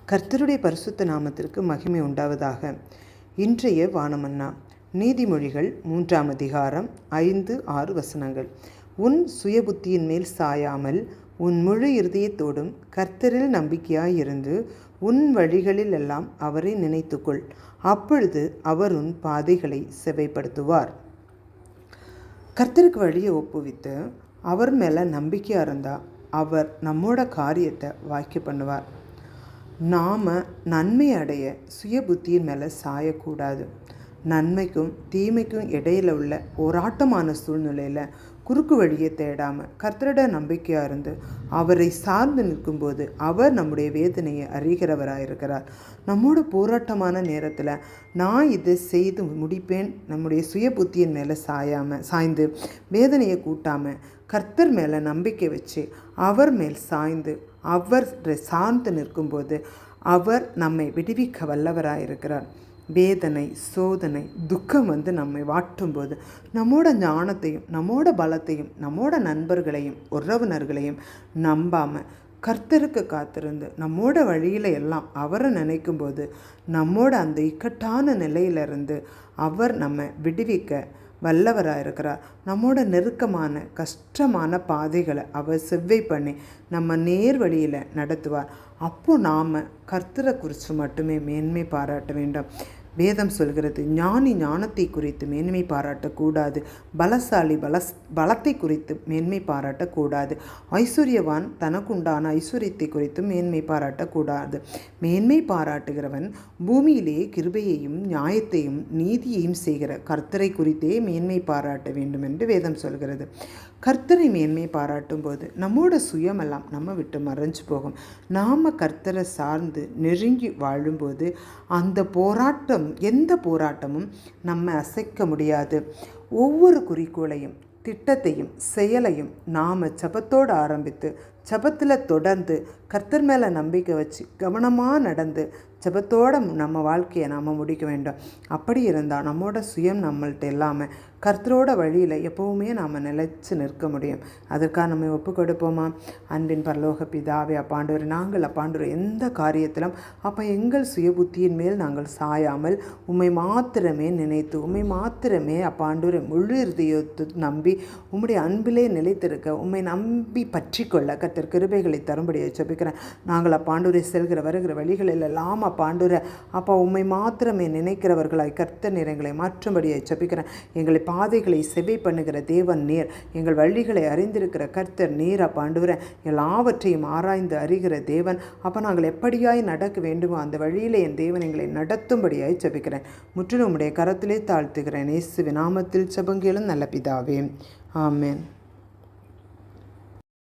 கர்த்தருடைய பரிசுத்த நாமத்திற்கு மகிமை உண்டாவதாக. இன்றைய வானமன்னா. நீதிமொழிகள் 3ஆம் அதிகாரம் 5-6 வசனங்கள். உன் சுயபுத்தியின் மேல் சாயாமல் உன் முழு இருதயத்தோடும் கர்த்தரில் நம்பிக்கையாயிருந்து உன் வழிகளில் எல்லாம் அவரை நினைத்துக்கொள். அப்பொழுது அவர் உன் பாதைகளை செவைப்படுத்துவார். கர்த்தருக்கு வழியை ஒப்புவித்து அவர் மேலே நம்பிக்கையாக இருந்தால் அவர் நம்மோட காரியத்தை வாய்க்க பண்ணுவார். நாம் நன்மை அடைய சுய புத்தியின் மேலே சாயக்கூடாது. நன்மைக்கும் தீமைக்கும் இடையில் உள்ள போராட்டமான சூழ்நிலையில் குறுக்கு வழியை தேடாமல் கர்த்தரிட நம்பிக்கையாக இருந்து அவரை சார்ந்து நிற்கும்போது அவர் நம்முடைய வேதனையை அறிகிறவராயிருக்கிறார். நம்மோட போராட்டமான நேரத்தில் நான் இதை செய்து முடிப்பேன் நம்முடைய சுய புத்தியின் மேலே சாய்ந்து வேதனையை கூட்டாமல் கர்த்தர் மேலே நம்பிக்கை வச்சு அவர் மேல் சாய்ந்து அவர் சார்ந்து நிற்கும்போது அவர் நம்மை விடுவிக்க வல்லவராயிருக்கிறார். வேதனை, சோதனை, துக்கம் நம்மை வாட்டும்போது நம்மோட ஞானத்தையும் நம்மோட பலத்தையும் நம்மோட நண்பர்களையும் உறவினர்களையும் நம்பாமல் கர்த்தருக்கு காத்திருந்து நம்மோட வழியில் எல்லாம் அவரை நினைக்கும்போது நம்மோட அந்த இக்கட்டான நிலையிலிருந்து அவர் நம்ம விடுவிக்க வல்லவராயிருக்கிறார். நம்மோட நெருக்கமான கஷ்டமான பாதைகளை அவர் செவ்வை பண்ணி நம்ம நேர் வழியில் நடத்துவார். அப்போ நாம் கர்த்தரை குறித்து மட்டுமே மேன்மை பாராட்ட வேண்டும். வேதம் சொல்கிறது, ஞானி ஞானத்தை குறித்து மேன்மை பாராட்டக்கூடாது, பலசாலி பலத்தை குறித்து மேன்மை பாராட்டக்கூடாது, ஐஸ்வர்யவான் தனக்குண்டான ஐஸ்வர்யத்தை குறித்து மேன்மை பாராட்டக்கூடாது. மேன்மை பாராட்டுகிறவன் பூமியிலே கிருபையையும் நியாயத்தையும் நீதியையும் செய்கிற கர்த்தரை குறித்தே மேன்மை பாராட்ட வேண்டும் என்று வேதம் சொல்கிறது. கர்த்தரை மேன்மை பாராட்டும் போது நம்மோட சுயமெல்லாம் நம்ம விட்டு மறைஞ்சு போகும். நாம் கர்த்தரை சார்ந்து நெருங்கி வாழும்போது அந்த போராட்டம் எந்த போராட்டமும் நம்ம அசைக்க முடியாது. ஒவ்வொரு குறிக்கோளையும் திட்டத்தையும் செயலையும் நாம் ஜெபத்தோடு ஆரம்பித்து ஜெபத்தில் தொடர்ந்து கர்த்தர் மேலே நம்பிக்கை வச்சு கவனமாக நடந்து ஜெபத்தோடு நம்ம வாழ்க்கையை நாம் முடிக்க வேண்டும். அப்படி இருந்தால் நம்மோட சுயம் நம்மள்ட்ட இல்லாமல் கர்த்தரோட வழியில் எப்போவுமே நாம் நிலைச்சு நிற்க முடியும். அதற்காக நம்ம ஒப்பு கொடுப்போமா? அன்பின் பரலோக பிதாவே, அப்பாண்டவர், நாங்கள் அப்பாண்டவர் எந்த காரியத்திலும் அப்போ எங்கள் சுய புத்தியின் மேல் நாங்கள் சாயாமல் உம்மை மாத்திரமே நினைத்து உம்மை மாத்திரமே அப்பாண்டவர் முழு இருதயத்தை நம்பி உம்முடைய அன்பிலே நிலைத்திருக்க உம்மை நம்பி பற்றி கொள்ள கர்த்தர் கிருபைகளை தரும்படியை ஜெபிக்கிறேன். நாங்கள் அப்பாண்டவரை செல்கிற வருகிற வழிகளில் எல்லாம் அப்பாண்டவரை அப்பா உம்மை மாத்திரமே நினைக்கிறவர்களாய் கர்த்தர் எங்களை மாற்றும்படியை ஜெபிக்கிறேன். எங்களை பாதைகளை செவை பண்ணுகிற தேவன் நீர், எங்கள் வழிகளை அறிந்திருக்கிற கர்த்தர் நீர் அப்பாண்டவரை எல்லாவற்றையும் ஆராய்ந்து அறிகிற தேவன். அப்போ நாங்கள் எப்படியாய் நடக்க வேண்டுமோ அந்த வழியில் என் தேவன் எங்களை நடத்தும்படியாய் ஜெபிக்கிறேன். முற்றிலும் உம்முடைய கரத்திலே தாழ்த்துகிறேன். இயேசுவின் நாமத்தில் ஜெபங்களும் நல்ல பிதாவே, ஆமென்.